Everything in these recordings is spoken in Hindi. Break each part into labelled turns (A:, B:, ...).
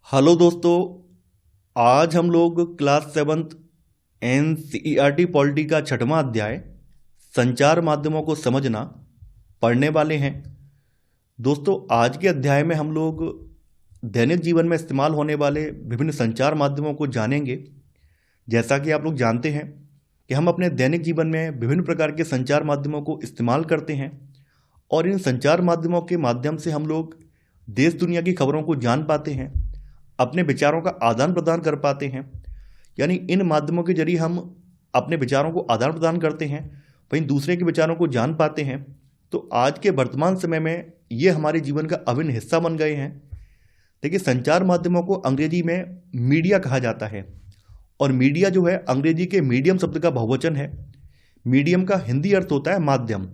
A: हेलो दोस्तों। आज हम लोग क्लास सेवन्थ एनसीईआरटी पॉलिटी का छठवां अध्याय संचार माध्यमों को समझना पढ़ने वाले हैं। दोस्तों, आज के अध्याय में हम लोग दैनिक जीवन में इस्तेमाल होने वाले विभिन्न संचार माध्यमों को जानेंगे। जैसा कि आप लोग जानते हैं कि हम अपने दैनिक जीवन में विभिन्न प्रकार के संचार माध्यमों को इस्तेमाल करते हैं और इन संचार माध्यमों के माध्यम से हम लोग देश दुनिया की खबरों को जान पाते हैं, अपने विचारों का आदान प्रदान कर पाते हैं। यानी इन माध्यमों के जरिए हम अपने विचारों को आदान प्रदान करते हैं, वहीं दूसरे के विचारों को जान पाते हैं। तो आज के वर्तमान समय में ये हमारे जीवन का अभिन्न हिस्सा बन गए हैं। देखिए, संचार माध्यमों को अंग्रेजी में मीडिया कहा जाता है और मीडिया जो है अंग्रेजी के मीडियम शब्द का बहुवचन है। मीडियम का हिंदी अर्थ होता है माध्यम,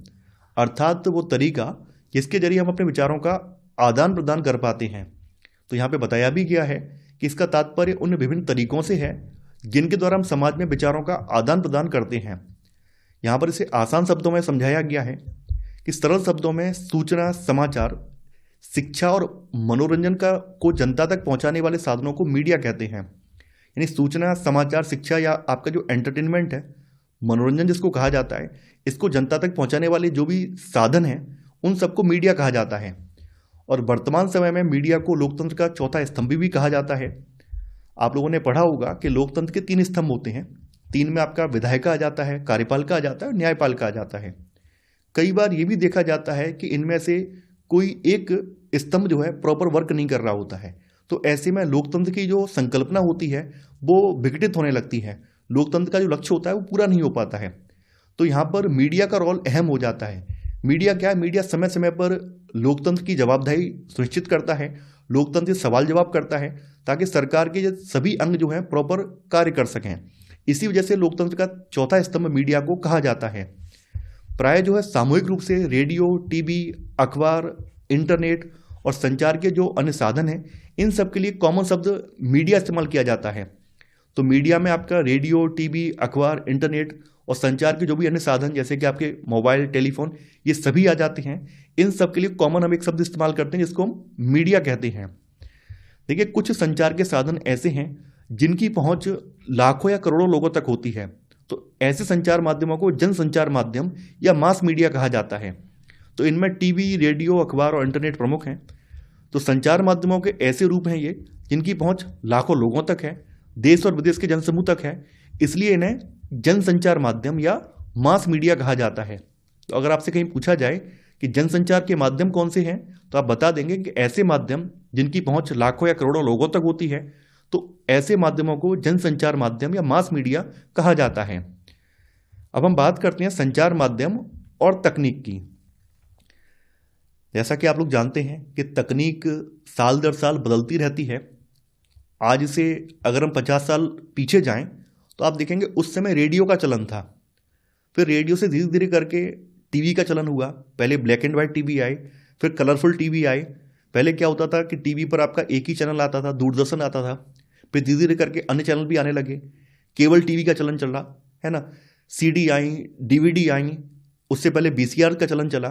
A: अर्थात वो तरीका जिसके जरिए हम अपने विचारों का आदान प्रदान कर पाते हैं। तो यहाँ पे बताया भी गया है कि इसका तात्पर्य उन विभिन्न तरीकों से है जिनके द्वारा हम समाज में विचारों का आदान प्रदान करते हैं। यहाँ पर इसे आसान शब्दों में समझाया गया है कि सरल शब्दों में सूचना, समाचार, शिक्षा और मनोरंजन को जनता तक पहुँचाने वाले साधनों को मीडिया कहते हैं। यानी सूचना, समाचार, शिक्षा या आपका जो एंटरटेनमेंट है, मनोरंजन जिसको कहा जाता है, इसको जनता तक पहुँचाने वाले जो भी साधन हैं उन सबको मीडिया कहा जाता है। और वर्तमान समय में मीडिया को लोकतंत्र का चौथा स्तंभ भी कहा जाता है। आप लोगों ने पढ़ा होगा कि लोकतंत्र के 3 स्तंभ होते हैं। 3 में आपका विधायिका आ जाता है, कार्यपालिका आ जाता है और न्यायपालिका आ जाता है। कई बार ये भी देखा जाता है कि इनमें से कोई एक स्तंभ जो है प्रॉपर वर्क नहीं कर रहा होता है। तो ऐसे में लोकतंत्र की जो संकल्पना होती है वो विघटित होने लगती है। लोकतंत्र का जो लक्ष्य होता है वो पूरा नहीं हो पाता है। तो यहाँ पर मीडिया का रोल अहम हो जाता है। मीडिया क्या है? मीडिया समय समय पर लोकतंत्र की जवाबदेही सुनिश्चित करता है, लोकतंत्र से सवाल जवाब करता है ताकि सरकार के सभी अंग जो हैं प्रॉपर कार्य कर सकें। इसी वजह से लोकतंत्र का चौथा स्तंभ मीडिया को कहा जाता है। प्राय जो है सामूहिक रूप से रेडियो, टीवी, अखबार, इंटरनेट और संचार के जो अन्य साधन हैं, इन सब के लिए कॉमन शब्द मीडिया इस्तेमाल किया जाता है। तो मीडिया में आपका रेडियो, टीवी, अखबार, इंटरनेट और संचार के जो भी अन्य साधन जैसे कि आपके मोबाइल, टेलीफोन, ये सभी आ जाते हैं। इन सब के लिए कॉमन हम एक शब्द इस्तेमाल करते हैं जिसको हम मीडिया कहते हैं। देखिए, कुछ संचार के साधन ऐसे हैं जिनकी पहुंच लाखों या करोड़ों लोगों तक होती है। तो ऐसे संचार माध्यमों को जनसंचार माध्यम या मास मीडिया कहा जाता है। तो इनमें टीवी, रेडियो, अखबार और इंटरनेट प्रमुख हैं। तो संचार माध्यमों के ऐसे रूप हैं ये जिनकी पहुंच लाखों लोगों तक है, देश और विदेश के जनसमूह तक है, इसलिए इन्हें जनसंचार माध्यम या मास मीडिया कहा जाता है। तो अगर आपसे कहीं पूछा जाए कि जनसंचार के माध्यम कौन से हैं, तो आप बता देंगे कि ऐसे माध्यम जिनकी पहुंच लाखों या करोड़ों लोगों तक होती है। तो ऐसे माध्यमों को जनसंचार माध्यम या मास मीडिया कहा जाता है। अब हम बात करते हैं संचार माध्यम और तकनीक की। जैसा कि आप लोग जानते हैं कि तकनीक साल दर साल बदलती रहती है। आज से अगर हम 50 साल पीछे जाएं तो आप देखेंगे उस समय रेडियो का चलन था। फिर रेडियो से धीरे धीरे करके टीवी का चलन हुआ। पहले ब्लैक एंड वाइट टीवी आए, फिर कलरफुल टीवी आए। पहले क्या होता था कि टीवी पर आपका एक ही चैनल आता था, दूरदर्शन आता था। फिर धीरे धीरे करके अन्य चैनल भी आने लगे। केबल टीवी का चलन चल रहा है ना, सीडी आई, डीवीडी आई, उससे पहले वीसीआर का चलन चला।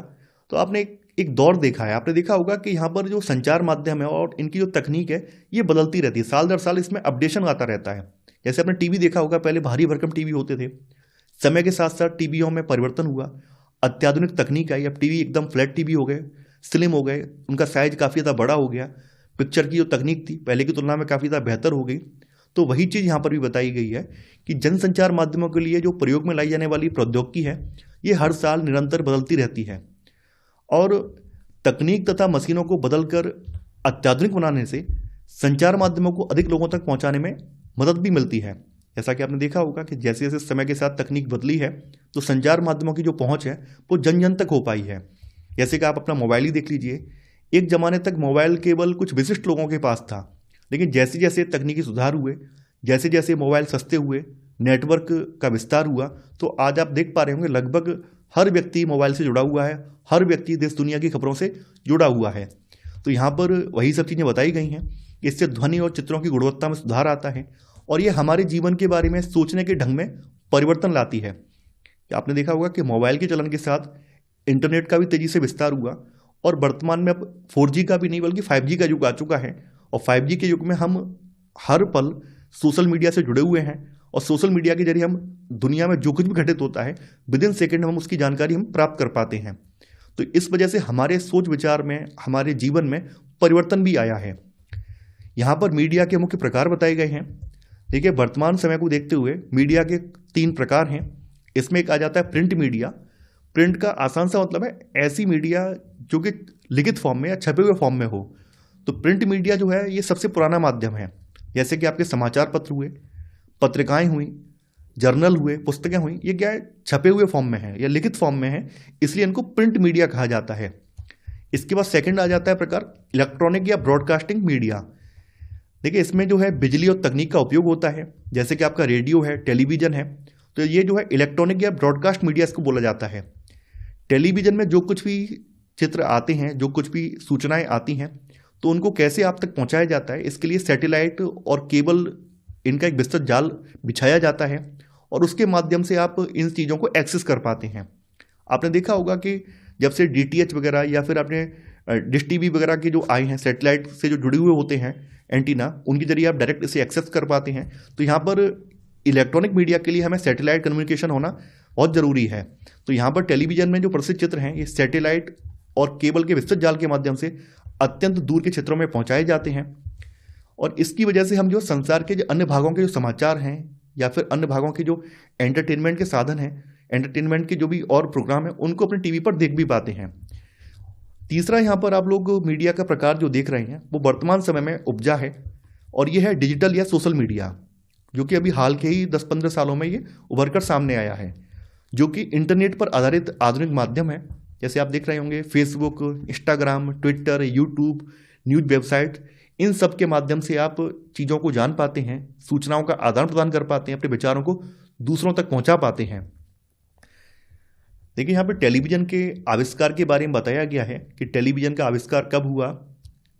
A: तो आपने एक दौर देखा है। आपने देखा होगा कि यहाँ पर जो संचार माध्यम है और इनकी जो तकनीक है ये बदलती रहती है। साल दर साल इसमें अपडेशन आता रहता है। जैसे आपने टीवी देखा होगा, पहले भारी भरकम टीवी होते थे। समय के साथ साथ टीवियों में परिवर्तन हुआ, अत्याधुनिक तकनीक आई। अब टीवी एकदम फ्लैट टीवी हो गए, स्लिम हो गए, उनका साइज काफ़ी ज़्यादा बड़ा हो गया। पिक्चर की जो तकनीक थी पहले की तुलना में काफ़ी ज़्यादा बेहतर हो गई। तो वही चीज़ यहाँ पर भी बताई गई है कि जनसंचार माध्यमों के लिए जो प्रयोग में लाई जाने वाली प्रौद्योगिकी है ये हर साल निरंतर बदलती रहती है। और तकनीक तथा मशीनों को बदलकर अत्याधुनिक बनाने से संचार माध्यमों को अधिक लोगों तक पहुंचाने में मदद भी मिलती है। जैसा कि आपने देखा होगा कि जैसे जैसे समय के साथ तकनीक बदली है तो संचार माध्यमों की जो पहुंच है वो जन जन तक हो पाई है। जैसे कि आप अपना मोबाइल ही देख लीजिए। एक ज़माने तक मोबाइल केवल कुछ विशिष्ट लोगों के पास था, लेकिन जैसे जैसे तकनीकी सुधार हुए, जैसे जैसे मोबाइल सस्ते हुए, नेटवर्क का विस्तार हुआ, तो आज आप देख पा रहे होंगे लगभग हर व्यक्ति मोबाइल से जुड़ा हुआ है, हर व्यक्ति देश दुनिया की खबरों से जुड़ा हुआ है। तो यहाँ पर वही सब चीज़ें बताई गई हैं। इससे ध्वनि और चित्रों की गुणवत्ता में सुधार आता है और ये हमारे जीवन के बारे में सोचने के ढंग में परिवर्तन लाती है। आपने देखा होगा कि मोबाइल के चलन के साथ इंटरनेट का भी तेज़ी से विस्तार हुआ और वर्तमान में अब 4G का भी नहीं बल्कि 5G का युग आ चुका है और 5G के युग में हम हर पल सोशल मीडिया से जुड़े हुए हैं और सोशल मीडिया के जरिए हम दुनिया में जो कुछ भी घटित होता है विद इन सेकेंड हम उसकी जानकारी हम प्राप्त कर पाते हैं। तो इस वजह से हमारे सोच विचार में, हमारे जीवन में परिवर्तन भी आया है। यहाँ पर मीडिया के मुख्य प्रकार बताए गए हैं। देखिए, वर्तमान समय को देखते हुए मीडिया के 3 प्रकार हैं। इसमें एक आ जाता है प्रिंट मीडिया। प्रिंट का आसान सा मतलब है ऐसी मीडिया जो कि लिखित फॉर्म में या छपे हुए फॉर्म में हो। तो प्रिंट मीडिया जो है ये सबसे पुराना माध्यम है। जैसे कि आपके समाचार पत्र हुए, पत्रिकाएं हुई, जर्नल हुए, पुस्तकें हुई, ये क्या है, छपे हुए फॉर्म में है या लिखित फॉर्म में है, इसलिए इनको प्रिंट मीडिया कहा जाता है। इसके बाद सेकंड आ जाता है प्रकार इलेक्ट्रॉनिक या ब्रॉडकास्टिंग मीडिया। देखिए, इसमें जो है बिजली और तकनीक का उपयोग होता है, जैसे कि आपका रेडियो है, टेलीविजन है। तो ये जो है इलेक्ट्रॉनिक या ब्रॉडकास्ट मीडिया इसको बोला जाता है। टेलीविजन में जो कुछ भी चित्र आते हैं, जो कुछ भी सूचनाएं आती हैं, तो उनको कैसे आप तक पहुंचाया जाता है, इसके लिए सैटेलाइट और केबल, इनका एक विस्तृत जाल बिछाया जाता है और उसके माध्यम से आप इन चीज़ों को एक्सेस कर पाते हैं। आपने देखा होगा कि जब से DTH वगैरह या फिर आपने डिश टीवी वगैरह के जो आए हैं, सैटेलाइट से जो जुड़े हुए होते हैं एंटीना, उनके जरिए आप डायरेक्ट इसे एक्सेस कर पाते हैं। तो यहाँ पर इलेक्ट्रॉनिक मीडिया के लिए हमें सैटेलाइट कम्युनिकेशन होना बहुत ज़रूरी है। तो यहाँ पर टेलीविजन में जो प्रसिद्ध चित्र हैं ये सैटेलाइट और केबल के विस्तृत जाल के माध्यम से अत्यंत दूर के क्षेत्रों में पहुँचाए जाते हैं और इसकी वजह से हम जो संसार के जो अन्य भागों के जो समाचार हैं या फिर अन्य भागों के जो एंटरटेनमेंट के साधन हैं, एंटरटेनमेंट के जो भी और प्रोग्राम हैं, उनको अपने टीवी पर देख भी पाते हैं। तीसरा यहाँ पर आप लोग मीडिया का प्रकार जो देख रहे हैं वो वर्तमान समय में उपजा है और ये है डिजिटल या सोशल मीडिया, जो कि अभी हाल के ही 10-15 सालों में ये उभर कर सामने आया है, जो कि इंटरनेट पर आधारित आधुनिक माध्यम है। जैसे आप देख रहे होंगे Facebook, Instagram, Twitter, YouTube, news website, इन सब के माध्यम से आप चीज़ों को जान पाते हैं, सूचनाओं का आदान प्रदान कर पाते हैं, अपने विचारों को दूसरों तक पहुंचा पाते हैं। देखिए, यहाँ पर टेलीविज़न के आविष्कार के बारे में बताया गया है कि टेलीविज़न का आविष्कार कब हुआ,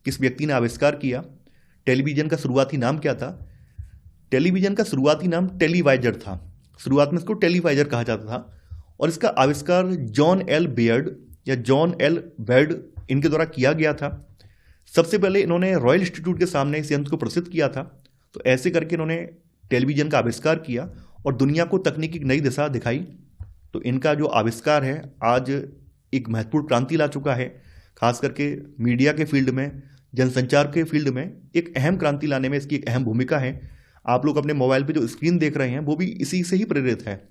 A: किस व्यक्ति ने आविष्कार किया, टेलीविज़न का शुरुआती नाम क्या था। टेलीविज़न का शुरुआती नाम टेलीवाइजर था। शुरुआत में इसको टेलीवाइजर कहा जाता था और इसका आविष्कार जॉन एल बेयर्ड या जॉन एल बेयर्ड इनके द्वारा किया गया था। सबसे पहले इन्होंने रॉयल इंस्टीट्यूट के सामने इस यंत्र को प्रसिद्ध किया था। तो ऐसे करके इन्होंने टेलीविज़न का आविष्कार किया और दुनिया को तकनीकी नई दिशा दिखाई। तो इनका जो आविष्कार है आज एक महत्वपूर्ण क्रांति ला चुका है, खास करके मीडिया के फील्ड में, जनसंचार के फील्ड में एक अहम क्रांति लाने में इसकी एक अहम भूमिका है। आप लोग अपने मोबाइल पे जो स्क्रीन देख रहे हैं वो भी इसी से ही प्रेरित है।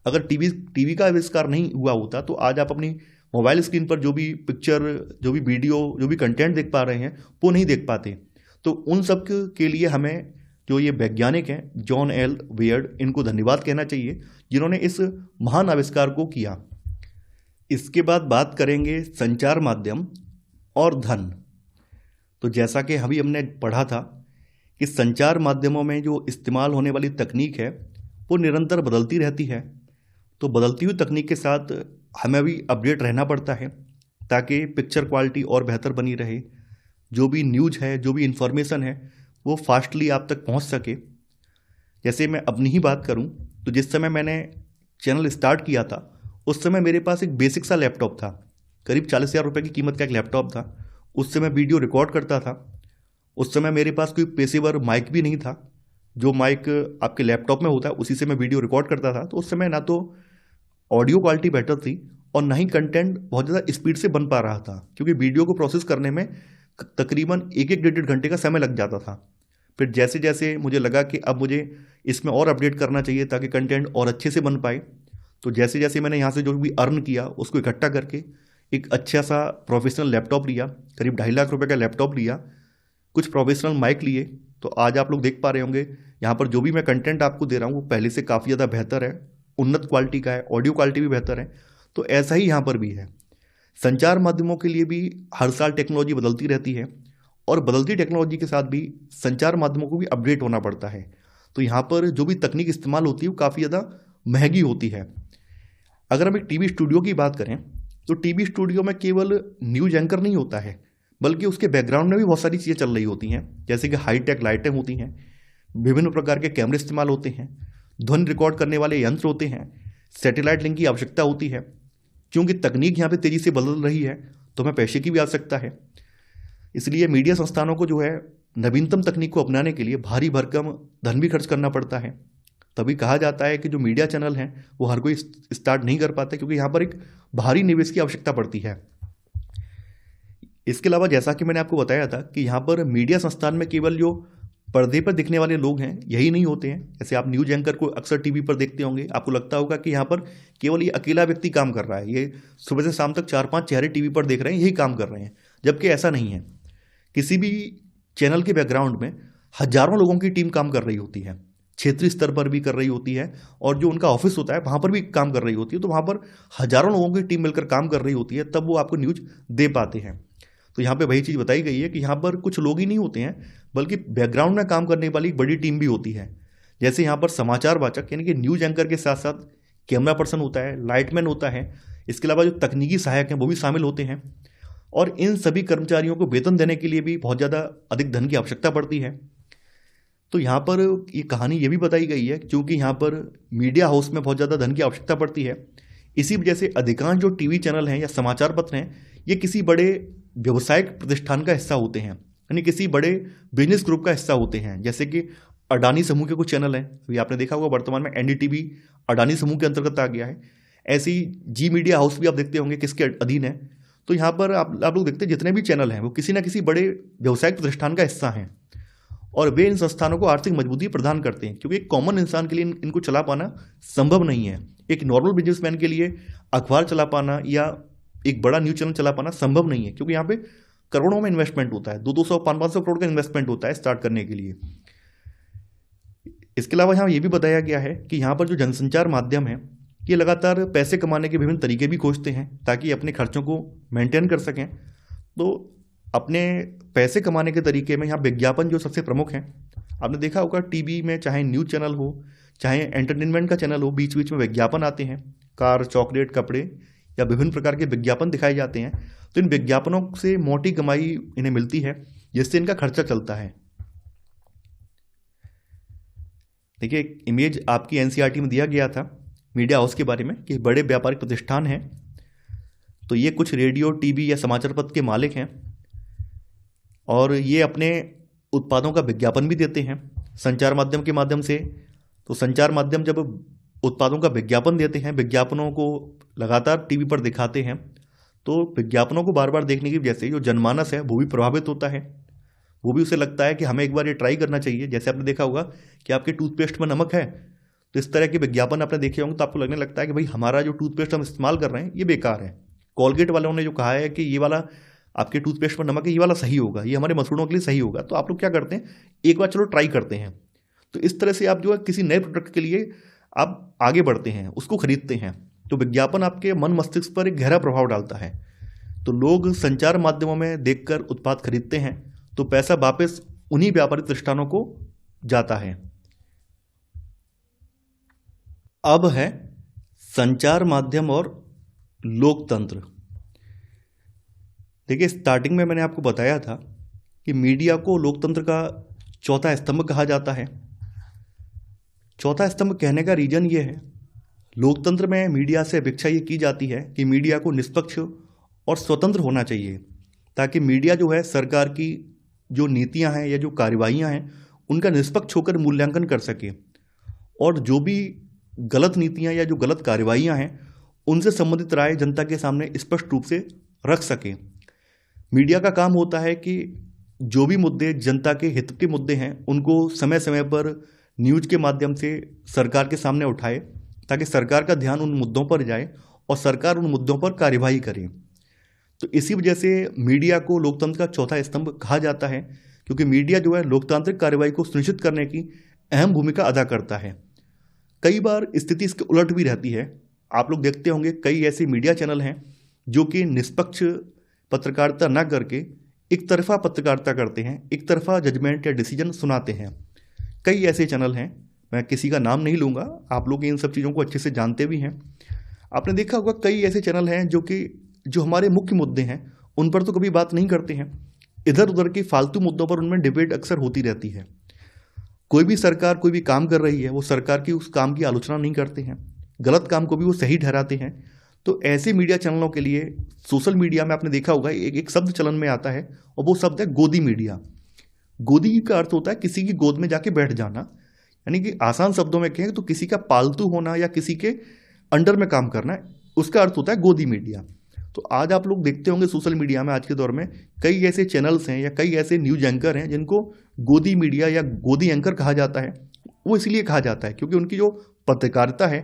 A: अगर टीवी का आविष्कार नहीं हुआ होता तो आज आप अपनी मोबाइल स्क्रीन पर जो भी पिक्चर, जो भी वीडियो, जो भी कंटेंट देख पा रहे हैं वो नहीं देख पाते। तो उन सब के लिए हमें जो ये वैज्ञानिक हैं जॉन एल बेयर्ड, इनको धन्यवाद कहना चाहिए जिन्होंने इस महान आविष्कार को किया। इसके बाद बात करेंगे संचार माध्यम और धन। तो जैसा कि अभी हमने पढ़ा था कि संचार माध्यमों में जो इस्तेमाल होने वाली तकनीक है वो निरंतर बदलती रहती है। तो बदलती हुई तकनीक के साथ हमें भी अपडेट रहना पड़ता है ताकि पिक्चर क्वालिटी और बेहतर बनी रहे, जो भी न्यूज़ है, जो भी इंफॉर्मेशन है वो फास्टली आप तक पहुंच सके। जैसे मैं अपनी ही बात करूं तो जिस समय मैंने चैनल स्टार्ट किया था उस समय मेरे पास एक बेसिक सा लैपटॉप था, करीब 40,000 रुपये की कीमत का एक लैपटॉप था। उससे मैं वीडियो रिकॉर्ड करता था। उस समय मेरे पास कोई पेशेवर माइक भी नहीं था। जो माइक आपके लैपटॉप में होता है उसी से मैं वीडियो रिकॉर्ड करता था। तो उस समय ना तो ऑडियो क्वालिटी बेटर थी और ना ही कंटेंट बहुत ज़्यादा स्पीड से बन पा रहा था, क्योंकि वीडियो को प्रोसेस करने में तकरीबन 1-1 घंटे का समय लग जाता था। फिर जैसे जैसे मुझे लगा कि अब मुझे इसमें और अपडेट करना चाहिए ताकि कंटेंट और अच्छे से बन पाए, तो जैसे जैसे मैंने यहाँ से जो भी अर्न किया उसको इकट्ठा करके एक अच्छा सा प्रोफेशनल लैपटॉप लिया, करीब 2.5 लाख रुपए का लैपटॉप लिया, कुछ प्रोफेशनल माइक लिए। तो आज आप लोग देख पा रहे होंगे यहाँ पर जो भी मैं कंटेंट आपको दे रहा हूँ वो पहले से काफ़ी ज़्यादा बेहतर है, उन्नत क्वालिटी का है, ऑडियो क्वालिटी भी बेहतर है। तो ऐसा ही यहाँ पर भी है। संचार माध्यमों के लिए भी हर साल टेक्नोलॉजी बदलती रहती है और बदलती टेक्नोलॉजी के साथ भी संचार माध्यमों को भी अपडेट होना पड़ता है। तो यहाँ पर जो भी तकनीक इस्तेमाल होती है वो काफ़ी ज़्यादा महंगी होती है। अगर हम एक टीवी स्टूडियो की बात करें तो टीवी स्टूडियो में केवल न्यूज एंकर नहीं होता है, बल्कि उसके बैकग्राउंड में भी बहुत सारी चीज़ें चल रही होती हैं। जैसे कि हाईटेक लाइटें होती हैं, विभिन्न प्रकार के कैमरे इस्तेमाल होते हैं, ध्वनि रिकॉर्ड करने वाले यंत्र होते हैं, सैटेलाइट लिंक की आवश्यकता होती है। क्योंकि तकनीक यहाँ पे तेज़ी से बदल रही है तो हमें पैसे की भी आवश्यकता है। इसलिए मीडिया संस्थानों को जो है नवीनतम तकनीक को अपनाने के लिए भारी भरकम धन भी खर्च करना पड़ता है। तभी कहा जाता है कि जो मीडिया चैनल हैं वो हर कोई स्टार्ट नहीं कर पाते, क्योंकि यहाँ पर एक भारी निवेश की आवश्यकता पड़ती है। इसके अलावा जैसा कि मैंने आपको बताया था कि यहाँ पर मीडिया संस्थान में केवल जो पर्दे पर दिखने वाले लोग हैं यही नहीं होते हैं। जैसे आप न्यूज एंकर को अक्सर टीवी पर देखते होंगे, आपको लगता होगा कि यहाँ पर केवल ये अकेला व्यक्ति काम कर रहा है, ये सुबह से शाम तक 4-5 चेहरे टीवी पर देख रहे हैं, यही काम कर रहे हैं, जबकि ऐसा नहीं है। किसी भी चैनल के बैकग्राउंड में हजारों लोगों की टीम काम कर रही होती है, क्षेत्रीय स्तर पर भी कर रही होती है, और जो उनका ऑफिस होता है वहाँ पर भी काम कर रही होती है। तो वहाँ पर हजारों लोगों की टीम मिलकर काम कर रही होती है, तब वो आपको न्यूज दे पाते हैं। तो यहाँ पे वही चीज़ बताई गई है कि यहाँ पर कुछ लोग ही नहीं होते हैं, बल्कि बैकग्राउंड में काम करने वाली एक बड़ी टीम भी होती है। जैसे यहाँ पर समाचार वाचक यानी कि न्यूज एंकर के साथ साथ कैमरा पर्सन होता है, लाइटमैन होता है, इसके अलावा जो तकनीकी सहायक हैं वो भी शामिल होते हैं। और इन सभी कर्मचारियों को वेतन देने के लिए भी बहुत ज़्यादा अधिक धन की आवश्यकता पड़ती है। तो यहाँ पर ये कहानी ये भी बताई गई है क्योंकि यहाँ पर मीडिया हाउस में बहुत ज़्यादा धन की आवश्यकता पड़ती है। इसी वजह से अधिकांश जो टीवी चैनल हैं या समाचार पत्र हैं ये किसी बड़े व्यवसायिक प्रतिष्ठान का हिस्सा होते हैं, यानी किसी बड़े बिजनेस ग्रुप का हिस्सा होते हैं। जैसे कि अडानी समूह के कुछ चैनल हैं, अभी आपने देखा होगा वर्तमान में एनडीटीवी अडानी समूह के अंतर्गत आ गया है। ऐसे ही जी मीडिया हाउस भी आप देखते होंगे किसके अधीन है। तो यहाँ पर आप लोग देखते हैं जितने भी चैनल हैं वो किसी न किसी बड़े व्यवसायिक प्रतिष्ठान का हिस्सा हैं, और वे इन संस्थानों को आर्थिक मजबूती प्रदान करते हैं, क्योंकि एक कॉमन इंसान के लिए इनको चला पाना संभव नहीं है। एक नॉर्मल बिजनेसमैन के लिए अखबार चला पाना या एक बड़ा न्यूज चैनल चला पाना संभव नहीं है, क्योंकि यहाँ पे करोड़ों में इन्वेस्टमेंट होता है, 200-500 करोड़ का इन्वेस्टमेंट होता है स्टार्ट करने के लिए। इसके अलावा यहाँ ये भी बताया गया है कि यहाँ पर जो जनसंचार माध्यम है ये लगातार पैसे कमाने के विभिन्न तरीके भी खोजते हैं ताकि अपने खर्चों को मेंटेन कर सकें। तो अपने पैसे कमाने के तरीके में यहाँ विज्ञापन जो सबसे प्रमुख हैं। आपने देखा होगा टीवी में चाहे न्यूज चैनल हो चाहे एंटरटेनमेंट का चैनल हो, बीच बीच में विज्ञापन आते हैं, कार, चॉकलेट, कपड़े या विभिन्न प्रकार के विज्ञापन दिखाए जाते हैं। तो इन विज्ञापनों से मोटी कमाई इन्हें मिलती है, जिससे इनका खर्चा चलता है। देखिए एक इमेज आपकी एनसीईआरटी में दिया गया था मीडिया हाउस के बारे में कि बड़े व्यापारिक प्रतिष्ठान हैं। तो ये कुछ रेडियो, टीवी या समाचार पत्र के मालिक हैं और ये अपने उत्पादों का विज्ञापन भी देते हैं संचार माध्यम के माध्यम से। तो संचार माध्यम जब उत्पादों का विज्ञापन देते हैं, विज्ञापनों को लगातार टीवी पर दिखाते हैं, तो विज्ञापनों को बार बार देखने की वजह से जो जनमानस है वो भी प्रभावित होता है। वो भी उसे लगता है कि हमें एक बार ये ट्राई करना चाहिए। जैसे आपने देखा होगा कि आपके टूथपेस्ट में नमक है, तो इस तरह के विज्ञापन आपने देखे होंगे तो आपको लगने लगता है कि भाई हमारा जो टूथपेस्ट हम इस्तेमाल कर रहे हैं ये बेकार है। कोलगेट वालों ने जो कहा है कि ये वाला आपके टूथपेस्ट पर नमक है, ये वाला सही होगा, ये हमारे मसूड़ों के लिए सही होगा, तो आप लोग क्या करते हैं, एक बार चलो ट्राई करते हैं। तो इस तरह से आप जो है किसी नए प्रोडक्ट के लिए आप आगे बढ़ते हैं, उसको खरीदते हैं। तो विज्ञापन आपके मन मस्तिष्क पर एक गहरा प्रभाव डालता है। तो लोग संचार माध्यमों में देखकर उत्पाद खरीदते हैं, तो पैसा वापस उन्हीं व्यापारिक प्रतिष्ठानों को जाता है। अब है संचार माध्यम और लोकतंत्र। देखिए स्टार्टिंग में मैंने आपको बताया था कि मीडिया को लोकतंत्र का चौथा स्तंभ कहा जाता है। चौथा स्तंभ कहने का रीजन ये है, लोकतंत्र में मीडिया से अपेक्षा ये की जाती है कि मीडिया को निष्पक्ष और स्वतंत्र होना चाहिए, ताकि मीडिया जो है सरकार की जो नीतियां हैं या जो कार्यवाहियां हैं उनका निष्पक्ष होकर मूल्यांकन कर सके, और जो भी गलत नीतियां या जो गलत कार्यवाहियां हैं उनसे संबंधित राय जनता के सामने स्पष्ट रूप से रख सके। मीडिया का काम होता है कि जो भी मुद्दे जनता के हित के मुद्दे हैं उनको समय समय पर न्यूज के माध्यम से सरकार के सामने उठाए, ताकि सरकार का ध्यान उन मुद्दों पर जाए और सरकार उन मुद्दों पर कार्यवाही करे। तो इसी वजह से मीडिया को लोकतंत्र का चौथा स्तंभ कहा जाता है, क्योंकि मीडिया जो है लोकतांत्रिक कार्यवाही को सुनिश्चित करने की अहम भूमिका अदा करता है। कई बार स्थिति इसके उलट भी रहती है। आप लोग देखते होंगे कई ऐसे मीडिया चैनल हैं जो कि निष्पक्ष पत्रकारिता न करके एक तरफा पत्रकारिता करते हैं, एक तरफा जजमेंट या डिसीजन सुनाते हैं। कई ऐसे चैनल हैं, मैं किसी का नाम नहीं लूँगा, आप लोग इन सब चीज़ों को अच्छे से जानते भी हैं। आपने देखा होगा कई ऐसे चैनल हैं जो हमारे मुख्य मुद्दे हैं उन पर तो कभी बात नहीं करते हैं, इधर उधर के फालतू मुद्दों पर उनमें डिबेट अक्सर होती रहती है। कोई भी सरकार कोई भी काम कर रही है, वो सरकार की उस काम की आलोचना नहीं करते हैं, गलत काम को भी वो सही ठहराते हैं। तो ऐसे मीडिया चैनलों के लिए सोशल मीडिया में आपने देखा होगा एक शब्द चलन में आता है, और वो शब्द है गोदी मीडिया। गोदी का अर्थ होता है किसी की गोद में जाके बैठ जाना, यानी कि आसान शब्दों में कहें तो किसी का पालतू होना या किसी के अंडर में काम करना, उसका अर्थ होता है गोदी मीडिया। तो आज आप लोग देखते होंगे सोशल मीडिया में आज के दौर में कई ऐसे चैनल्स हैं या कई ऐसे न्यूज एंकर हैं जिनको गोदी मीडिया या गोदी एंकर कहा जाता है। वो इसलिए कहा जाता है क्योंकि उनकी जो पत्रकारिता है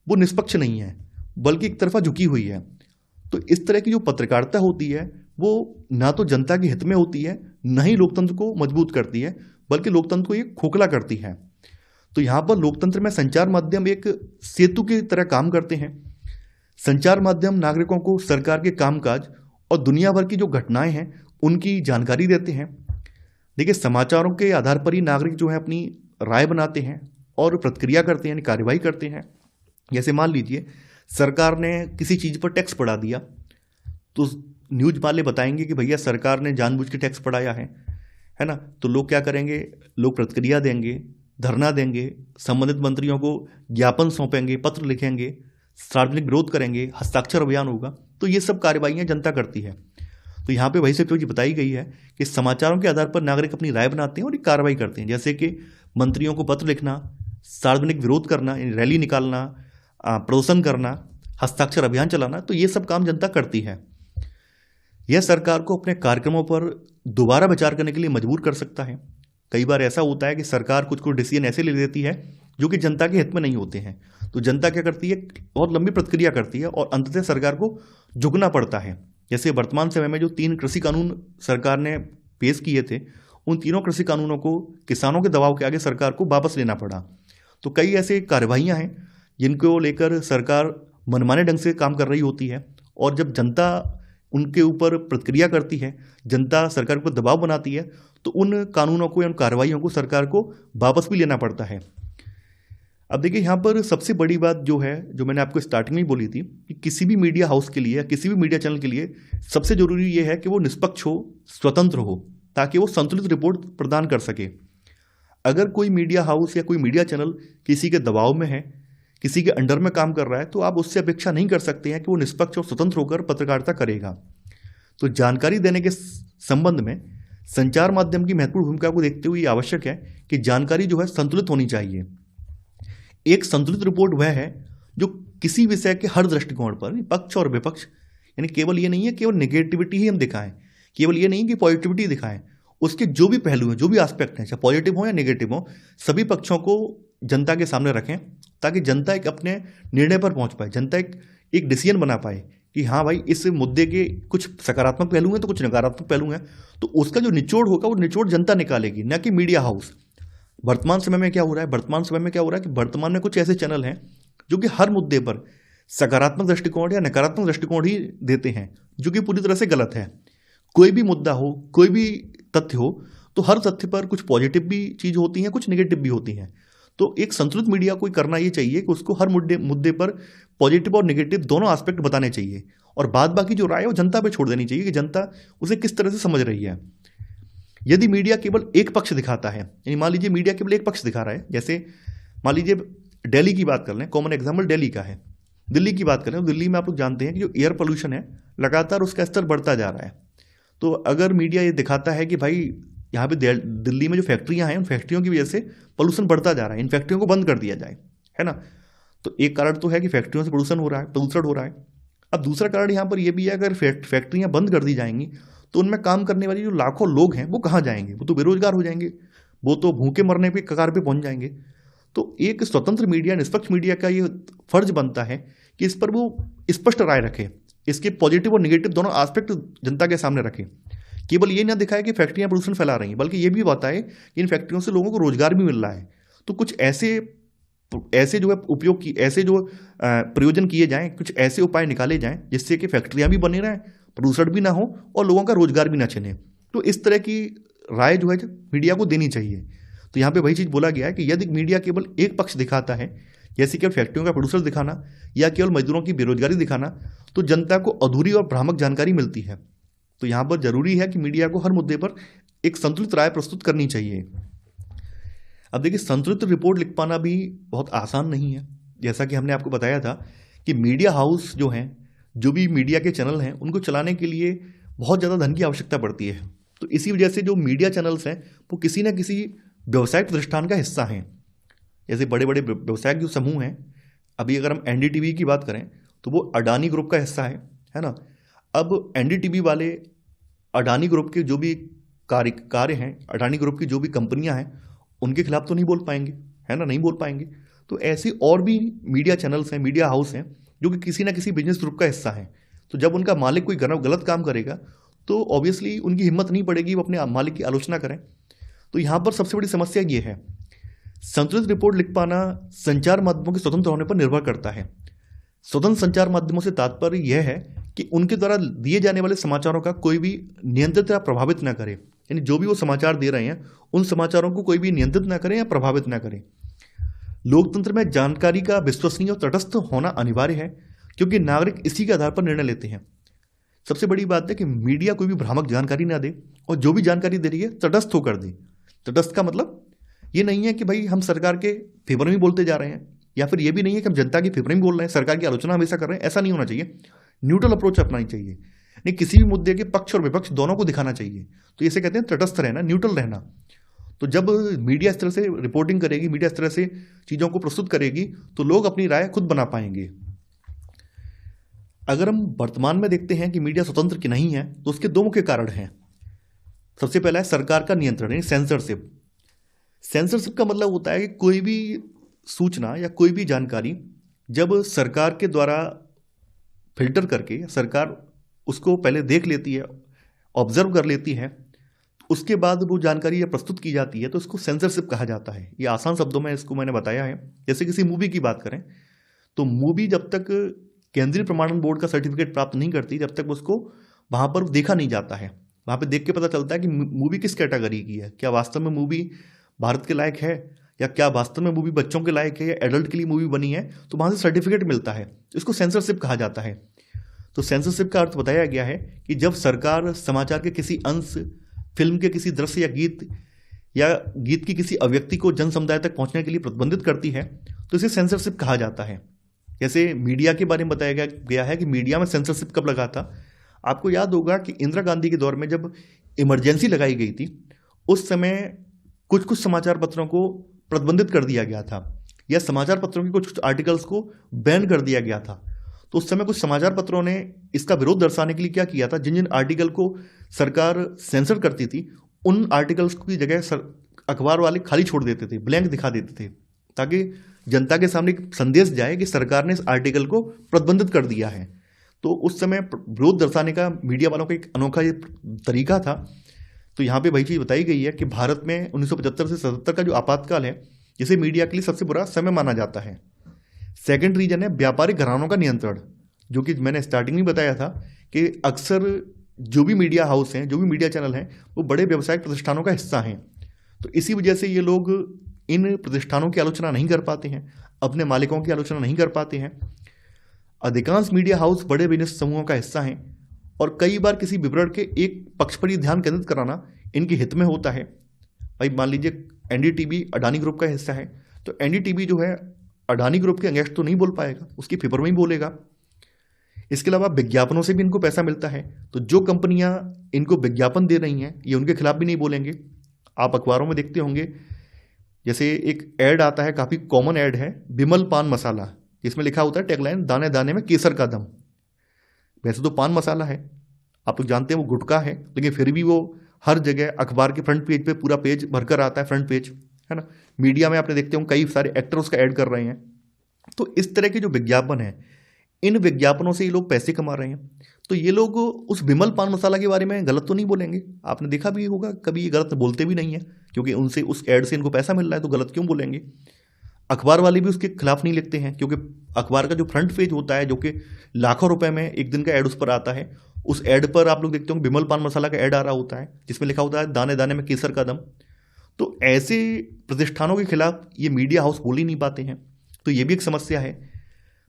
A: वो निष्पक्ष नहीं है, बल्कि एक तरफा झुकी हुई है। तो इस तरह की जो पत्रकारिता होती है वो ना तो जनता के हित में होती है, न ही लोकतंत्र को मजबूत करती है, बल्कि लोकतंत्र को ये खोखला करती है। तो यहाँ पर लोकतंत्र में संचार माध्यम एक सेतु की तरह काम करते हैं। संचार माध्यम नागरिकों को सरकार के कामकाज और दुनिया भर की जो घटनाएं हैं उनकी जानकारी देते हैं। देखिए, समाचारों के आधार पर ही नागरिक जो है अपनी राय बनाते हैं और प्रतिक्रिया करते हैं, यानी कार्यवाही करते हैं। जैसे मान लीजिए सरकार ने किसी चीज़ पर टैक्स बढ़ा दिया, तो न्यूज वाले बताएंगे कि भैया सरकार ने जानबूझ के टैक्स बढ़ाया है ना। तो लोग क्या करेंगे, लोग प्रतिक्रिया देंगे, धरना देंगे, संबंधित मंत्रियों को ज्ञापन सौंपेंगे, पत्र लिखेंगे, सार्वजनिक विरोध करेंगे, हस्ताक्षर अभियान होगा। तो ये सब कार्रवाइयाँ जनता करती है। तो यहाँ पे वही सब चीज़ बताई गई है कि समाचारों के आधार पर नागरिक अपनी राय बनाते हैं और एक कार्रवाई करते हैं, जैसे कि मंत्रियों को पत्र लिखना, सार्वजनिक विरोध करना, रैली निकालना, प्रदर्शन करना, हस्ताक्षर अभियान चलाना। तो ये सब काम जनता करती है। यह सरकार को अपने कार्यक्रमों पर दोबारा विचार करने के लिए मजबूर कर सकता है। कई बार ऐसा होता है कि सरकार कुछ डिसीजन ऐसे ले लेती है जो कि जनता के हित में नहीं होते हैं। तो जनता क्या करती है, बहुत लंबी प्रतिक्रिया करती है और अंततः सरकार को झुकना पड़ता है। जैसे वर्तमान समय में जो 3 कृषि कानून सरकार ने पेश किए थे, उन तीनों कृषि कानूनों को किसानों के दबाव के आगे सरकार को वापस लेना पड़ा। तो कई ऐसे कार्रवाइयाँ हैं जिनको लेकर सरकार मनमाने ढंग से काम कर रही होती है, और जब जनता उनके ऊपर प्रतिक्रिया करती है, जनता सरकार को दबाव बनाती है, तो उन कानूनों को या उन कार्रवाइयों को सरकार को वापस भी लेना पड़ता है। अब देखिए, यहाँ पर सबसे बड़ी बात जो है, जो मैंने आपको स्टार्टिंग में ही बोली थी कि किसी भी मीडिया हाउस के लिए या किसी भी मीडिया चैनल के लिए सबसे जरूरी ये है कि वो निष्पक्ष हो, स्वतंत्र हो, ताकि वो संतुलित रिपोर्ट प्रदान कर सके। अगर कोई मीडिया हाउस या कोई मीडिया चैनल किसी के दबाव में है, किसी के अंडर में काम कर रहा है, तो आप उससे अपेक्षा नहीं कर सकते हैं कि वो निष्पक्ष और स्वतंत्र होकर पत्रकारिता करेगा। तो जानकारी देने के संबंध में संचार माध्यम की महत्वपूर्ण भूमिका को देखते हुए आवश्यक है कि जानकारी जो है संतुलित होनी चाहिए। एक संतुलित रिपोर्ट वह है जो किसी विषय के हर दृष्टिकोण पर, पक्ष और विपक्ष, यानी केवल ये नहीं है केवल नेगेटिविटी ही हम दिखाएं, केवल ये नहीं कि पॉजिटिविटी दिखाएं, उसके जो भी पहलू हैं, जो भी एस्पेक्ट हैं, चाहे पॉजिटिव हो या नेगेटिव हो, सभी पक्षों को जनता के सामने रखें, ताकि जनता एक अपने निर्णय पर पहुंच पाए, जनता एक डिसीजन बना पाए कि हाँ भाई, इस मुद्दे के कुछ सकारात्मक पहलू हैं तो कुछ नकारात्मक पहलू हैं। तो उसका जो निचोड़ होगा वो निचोड़ जनता निकालेगी, न कि मीडिया हाउस। वर्तमान समय में क्या हो रहा है, कि वर्तमान में कुछ ऐसे चैनल हैं जो कि हर मुद्दे पर सकारात्मक दृष्टिकोण या नकारात्मक दृष्टिकोण ही देते हैं, जो कि पूरी तरह से गलत है। कोई भी मुद्दा हो, कोई भी तथ्य हो, तो हर तथ्य पर कुछ पॉजिटिव भी चीज होती हैं, कुछ नेगेटिव भी होती हैं। तो एक संतुलित मीडिया को करना ये चाहिए कि उसको हर मुद्दे पर पॉजिटिव और नेगेटिव दोनों एस्पेक्ट बताने चाहिए, और बाद बाकी जो राय है वो जनता पे छोड़ देनी चाहिए कि जनता उसे किस तरह से समझ रही है। यदि मीडिया केवल एक पक्ष दिखाता है, यानी मान लीजिए मीडिया केवल एक पक्ष दिखा रहा है, जैसे मान लीजिए दिल्ली की बात कर लें, कॉमन एग्जाम्पल दिल्ली का है, दिल्ली की बात करें तो दिल्ली में आप लोग जानते हैं कि जो एयर पोल्यूशन है लगातार उसका स्तर बढ़ता जा रहा है। तो अगर मीडिया ये दिखाता है कि भाई यहाँ पे दिल्ली में जो फैक्ट्रियाँ हैं, उन फैक्ट्रियों की वजह से पोल्यूशन बढ़ता जा रहा है, इन फैक्ट्रियों को बंद कर दिया जाए, है ना। तो एक कारण तो है कि फैक्ट्रियों से प्रदूषण हो रहा है। अब दूसरा कारण यहाँ पर यह भी है, अगर फैक्ट्रियाँ बंद कर दी जाएंगी तो उनमें काम करने वाले जो लाखों लोग हैं वो कहाँ जाएंगे, वो तो बेरोजगार हो जाएंगे, वो तो भूखे मरने पे कगार पे पहुंच जाएंगे। तो एक स्वतंत्र मीडिया, निष्पक्ष मीडिया का ये फर्ज बनता है कि इस पर वो स्पष्ट राय रखे, इसके पॉजिटिव और नेगेटिव दोनों एस्पेक्ट जनता के सामने रखे। केवल ये ना दिखाए कि फैक्ट्रियां प्रदूषण फैला रही हैं, बल्कि ये भी बताए कि इन फैक्ट्रियों से लोगों को रोजगार भी मिल रहा है। तो कुछ ऐसे जो है उपयोग की, ऐसे जो प्रयोजन किए जाएं, कुछ ऐसे उपाय निकाले जाएं जिससे कि फैक्ट्रियां भी बनी रहें, प्रदूषण भी ना हो और लोगों का रोजगार भी ना छिने। तो इस तरह की राय जो है मीडिया को देनी चाहिए। तो यहाँ पे वही चीज बोला गया है कि यदि मीडिया केवल एक पक्ष दिखाता है, जैसे केवल फैक्ट्रियों का प्रदूषण दिखाना या केवल मजदूरों की बेरोजगारी दिखाना, तो जनता को अधूरी और भ्रामक जानकारी मिलती है। तो यहाँ पर जरूरी है कि मीडिया को हर मुद्दे पर एक संतुलित राय प्रस्तुत करनी चाहिए। अब देखिए, संतुलित रिपोर्ट लिख पाना भी बहुत आसान नहीं है। जैसा कि हमने आपको बताया था कि मीडिया हाउस जो हैं, जो भी मीडिया के चैनल हैं, उनको चलाने के लिए बहुत ज़्यादा धन की आवश्यकता पड़ती है। तो इसी वजह से जो मीडिया चैनल्स हैं वो किसी न किसी व्यवसायिक प्रतिष्ठान का हिस्सा हैं। जैसे बड़े बड़े व्यवसायिक जो समूह हैं, अभी अगर हम एनडीटीवी की बात करें तो वो अडानी ग्रुप का हिस्सा है ना। अब एनडीटीवी वाले अडानी ग्रुप के जो भी कार्य हैं, अडानी ग्रुप की जो भी कंपनियां हैं, उनके खिलाफ तो नहीं बोल पाएंगे, है ना, नहीं बोल पाएंगे। तो ऐसे और भी मीडिया चैनल्स हैं, मीडिया हाउस हैं जो कि किसी ना किसी बिजनेस ग्रुप का हिस्सा है। तो जब उनका मालिक कोई गलत काम करेगा तो ऑब्वियसली उनकी हिम्मत नहीं पड़ेगी वो अपने मालिक की आलोचना करें। तो यहाँ पर सबसे बड़ी समस्या ये है, संतुलित रिपोर्ट लिख पाना संचार माध्यमों के स्वतंत्र होने पर निर्भर करता है। स्वतंत्र संचार माध्यमों से तात्पर्य यह है कि उनके द्वारा दिए जाने वाले समाचारों का कोई भी नियंत्रित या प्रभावित ना करे, यानी जो भी वो समाचार दे रहे हैं उन समाचारों को कोई भी नियंत्रित ना करें या प्रभावित ना करें। लोकतंत्र में जानकारी का विश्वसनीय और तटस्थ होना अनिवार्य है, क्योंकि नागरिक इसी के आधार पर निर्णय लेते हैं। सबसे बड़ी बात है कि मीडिया कोई भी भ्रामक जानकारी ना दे, और जो भी जानकारी दे रही है तटस्थ होकर दे। तटस्थ का मतलब ये नहीं है कि भाई हम सरकार के फेवर में बोलते जा रहे हैं, या फिर ये भी नहीं है कि हम जनता के फेवर में बोल रहे हैं, सरकार की आलोचना हमेशा कर रहे हैं। ऐसा नहीं होना चाहिए। न्यूट्रल अप्रोच अपनानी चाहिए, नहीं किसी भी मुद्दे के पक्ष और विपक्ष दोनों को दिखाना चाहिए। तो इसे कहते हैं तटस्थ रहना, न्यूट्रल रहना। तो जब मीडिया इस तरह से रिपोर्टिंग करेगी, मीडिया इस तरह से चीज़ों को प्रस्तुत करेगी, तो लोग अपनी राय खुद बना पाएंगे। अगर हम वर्तमान में देखते हैं कि मीडिया स्वतंत्र की नहीं है, तो उसके दो मुख्य कारण हैं। सबसे पहला है सरकार का नियंत्रण, यानी सेंसरशिप। सेंसरशिप का मतलब होता है कि कोई भी सूचना या कोई भी जानकारी जब सरकार के द्वारा फिल्टर करके सरकार उसको पहले देख लेती है, ऑब्जर्व कर लेती है, उसके बाद वो जानकारी जब प्रस्तुत की जाती है तो उसको सेंसरशिप कहा जाता है। ये आसान शब्दों में इसको मैंने बताया है। जैसे किसी मूवी की बात करें तो मूवी जब तक केंद्रीय प्रमाणन बोर्ड का सर्टिफिकेट प्राप्त नहीं करती, जब तक उसको वहाँ पर देखा नहीं जाता है। वहाँ पे देख के पता चलता है कि मूवी किस कैटेगरी की है, क्या वास्तव में मूवी भारत के लायक है, या क्या वास्तव में मूवी बच्चों के लायक है, या एडल्ट के लिए मूवी बनी है। तो वहाँ से सर्टिफिकेट मिलता है, इसको सेंसरशिप कहा जाता है। तो सेंसरशिप का अर्थ बताया गया है कि जब सरकार समाचार के किसी अंश, फिल्म के किसी दृश्य या गीत की किसी अभिव्यक्ति को जन समुदाय तक पहुंचने के लिए प्रतिबंधित करती है, तो इसे सेंसरशिप कहा जाता है। जैसे मीडिया के बारे में बताया गया है कि मीडिया में सेंसरशिप कब लगा था। आपको याद होगा कि इंदिरा गांधी के दौर में जब इमरजेंसी लगाई गई थी, उस समय कुछ समाचार पत्रों को प्रतिबंधित कर दिया गया था, या समाचार पत्रों के कुछ आर्टिकल्स को बैन कर दिया गया था। तो उस समय कुछ समाचार पत्रों ने इसका विरोध दर्शाने के लिए क्या किया था, जिन जिन आर्टिकल को सरकार सेंसर करती थी उन आर्टिकल्स की जगह अखबार वाले खाली छोड़ देते थे, ब्लैंक दिखा देते थे, ताकि जनता के सामने एक संदेश जाए कि सरकार ने इस आर्टिकल को प्रतिबंधित कर दिया है। तो उस समय विरोध दर्शाने का मीडिया वालों का एक अनोखा ये तरीका था। तो यहाँ पे वही चीज़ बताई गई है कि भारत में 1975 से 77 का जो आपातकाल है, जिसे मीडिया के लिए सबसे बुरा समय माना जाता है। सेकंड रीजन है व्यापारिक घरानों का नियंत्रण, जो कि मैंने स्टार्टिंग में बताया था कि अक्सर जो भी मीडिया हाउस हैं, जो भी मीडिया चैनल हैं, वो बड़े व्यावसायिक प्रतिष्ठानों का हिस्सा हैं। तो इसी वजह से ये लोग इन प्रतिष्ठानों की आलोचना नहीं कर पाते हैं, अपने मालिकों की आलोचना नहीं कर पाते हैं। अधिकांश मीडिया हाउस बड़े बिजनेस समूहों का हिस्सा हैं, और कई बार किसी विवरण के एक पक्ष पर ही ध्यान केंद्रित कराना इनके हित में होता है। भाई मान लीजिए एनडीटीवी अडानी ग्रुप का हिस्सा है, तो एनडीटीवी जो है अडानी ग्रुप के अगेंस्ट तो नहीं बोल पाएगा, उसकी फेवर में ही बोलेगा। इसके अलावा विज्ञापनों से भी इनको पैसा मिलता है, तो जो कंपनियां इनको विज्ञापन दे रही हैं ये उनके खिलाफ भी नहीं बोलेंगे। आप अखबारों में देखते होंगे, जैसे एक ऐड आता है, काफ़ी कॉमन ऐड है, विमल पान मसाला, जिसमें लिखा होता है टैगलाइन, दाने दाने में केसर का दम। वैसे तो पान मसाला है, आप लोग जानते हैं वो गुटखा है, लेकिन फिर भी वो हर जगह अखबार के फ्रंट पेज पे पूरा पेज भरकर आता है, फ्रंट पेज, है ना। मीडिया में आपने देखते हो कई सारे एक्टर उसका ऐड कर रहे हैं। तो इस तरह के जो विज्ञापन है, इन विज्ञापनों से ये लोग पैसे कमा रहे हैं। तो ये लोग उस विमल पान मसाला के बारे में गलत तो नहीं बोलेंगे। आपने देखा भी होगा, कभी ये गलत बोलते भी नहीं है, क्योंकि उनसे उस ऐड से इनको पैसा मिल रहा है, तो गलत क्यों बोलेंगे। अखबार वाले भी उसके खिलाफ नहीं लिखते हैं, क्योंकि अखबार का जो फ्रंट पेज होता है, जो कि लाखों रुपए में एक दिन का ऐड उस पर आता है, उस ऐड पर आप लोग देखते हो विमल पान मसाला का ऐड आ रहा होता है, जिसमें लिखा होता है दाने दाने में केसर का दम। तो ऐसे प्रतिष्ठानों के खिलाफ ये मीडिया हाउस बोल ही नहीं पाते हैं। तो ये भी एक समस्या है।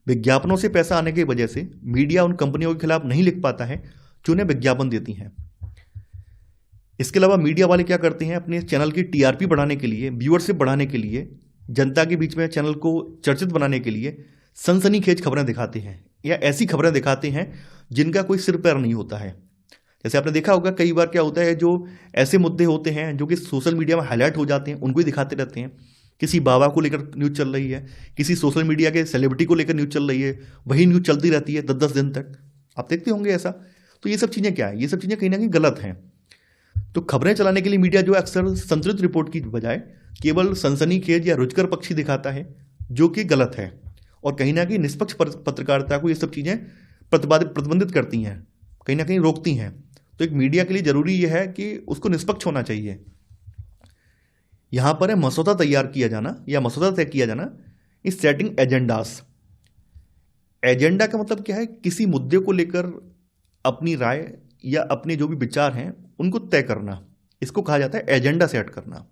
A: विज्ञापनों से पैसा आने की वजह से मीडिया उन कंपनियों के खिलाफ नहीं लिख पाता है जो उन्हें विज्ञापन देती हैं। इसके अलावा मीडिया वाले क्या करते हैं, अपने चैनल की टीआरपी बढ़ाने के लिए, व्यूअरशिप बढ़ाने के लिए, जनता के बीच में चैनल को चर्चित बनाने के लिए सनसनीखेज खबरें दिखाते हैं, या ऐसी खबरें दिखाते हैं जिनका कोई सिर पैर नहीं होता है। जैसे आपने देखा होगा कई बार क्या होता है, जो ऐसे मुद्दे होते हैं जो कि सोशल मीडिया में हाईलाइट हो जाते हैं, उनको ही दिखाते रहते हैं। किसी बाबा को लेकर न्यूज़ चल रही है, किसी सोशल मीडिया के सेलिब्रिटी को लेकर न्यूज़ चल रही है, वही न्यूज़ चलती रहती है 10-10 दिन तक। आप देखते होंगे ऐसा। तो ये सब चीज़ें क्या है, ये सब चीज़ें कहीं ना कहीं गलत हैं। तो खबरें चलाने के लिए मीडिया जो है अक्सर संतुलित रिपोर्ट की बजाय केवल सनसनीखेज या रुचकर पक्षी दिखाता है, जो कि गलत है। और कहीं ना कहीं निष्पक्ष पत्रकारिता को ये सब चीज़ें प्रतिबंधित करती हैं, कहीं ना कहीं रोकती हैं। तो एक मीडिया के लिए जरूरी यह है कि उसको निष्पक्ष होना चाहिए। यहाँ पर है मसौदा तैयार किया जाना या मसौदा तय किया जाना इस सेटिंग एजेंडास। एजेंडा का मतलब क्या है, किसी मुद्दे को लेकर अपनी राय या अपने जो भी विचार हैं उनको तय करना, इसको कहा जाता है एजेंडा सेट करना।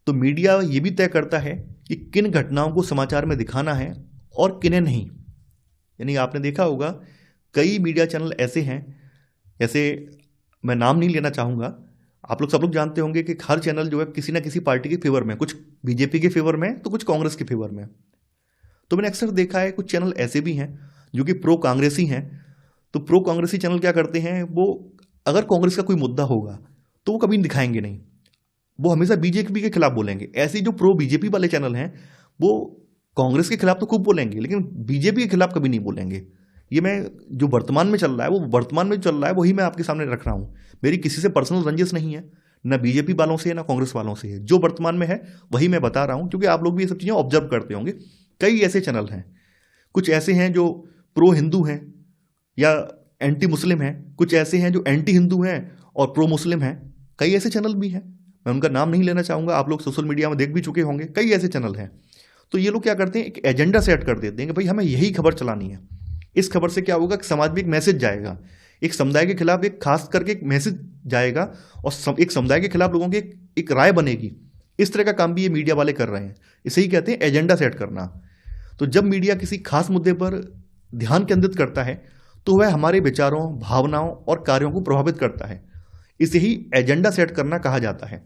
A: तो मीडिया ये भी तय करता है कि किन घटनाओं को समाचार में दिखाना है और किन्हें नहीं। यानी आपने देखा होगा कई मीडिया चैनल ऐसे हैं, जैसे मैं नाम नहीं लेना चाहूँगा, आप लोग सब लोग जानते होंगे कि हर चैनल जो है किसी ना किसी पार्टी के फेवर में, कुछ बीजेपी के फेवर में तो कुछ कांग्रेस के फेवर में। तो मैंने अक्सर देखा है कुछ चैनल ऐसे भी हैं जो कि प्रो कांग्रेसी हैं। तो प्रो कांग्रेसी चैनल क्या करते हैं, वो अगर कांग्रेस का कोई मुद्दा होगा तो वो कभी दिखाएंगे नहीं, वो हमेशा बीजेपी के खिलाफ बोलेंगे। ऐसे जो प्रो बीजेपी वाले चैनल हैं वो कांग्रेस के खिलाफ तो खूब बोलेंगे, लेकिन बीजेपी के खिलाफ कभी नहीं बोलेंगे। ये मैं जो वर्तमान में चल रहा है, वो वर्तमान में चल रहा है वही मैं आपके सामने रख रहा हूँ। मेरी किसी से पर्सनल रंजिश नहीं है, ना बीजेपी वालों से ना कांग्रेस वालों से है। जो वर्तमान में है वही मैं बता रहा हूँ, क्योंकि आप लोग भी ये सब चीज़ें ऑब्जर्व करते होंगे। कई ऐसे चैनल हैं, कुछ ऐसे हैं जो प्रो हिंदू हैं या एंटी मुस्लिम हैं, कुछ ऐसे हैं जो एंटी हिंदू हैं और प्रो मुस्लिम हैं। कई ऐसे चैनल भी हैं, मैं उनका नाम नहीं लेना चाहूँगा, आप लोग सोशल मीडिया में देख भी चुके होंगे। कई ऐसे चैनल हैं। तो ये लोग क्या करते हैं, एक एजेंडा सेट कर देते हैं कि भाई हमें यही खबर चलानी है। इस खबर से क्या होगा कि समाज में एक मैसेज जाएगा, एक समुदाय के खिलाफ एक खास करके एक मैसेज जाएगा और एक समुदाय के खिलाफ लोगों की एक राय बनेगी। इस तरह का काम भी ये मीडिया वाले कर रहे हैं। इसे ही कहते हैं एजेंडा सेट करना। तो जब मीडिया किसी खास मुद्दे पर ध्यान केंद्रित करता है तो वह हमारे विचारों, भावनाओं और कार्यों को प्रभावित करता है। इसे ही एजेंडा सेट करना कहा जाता है।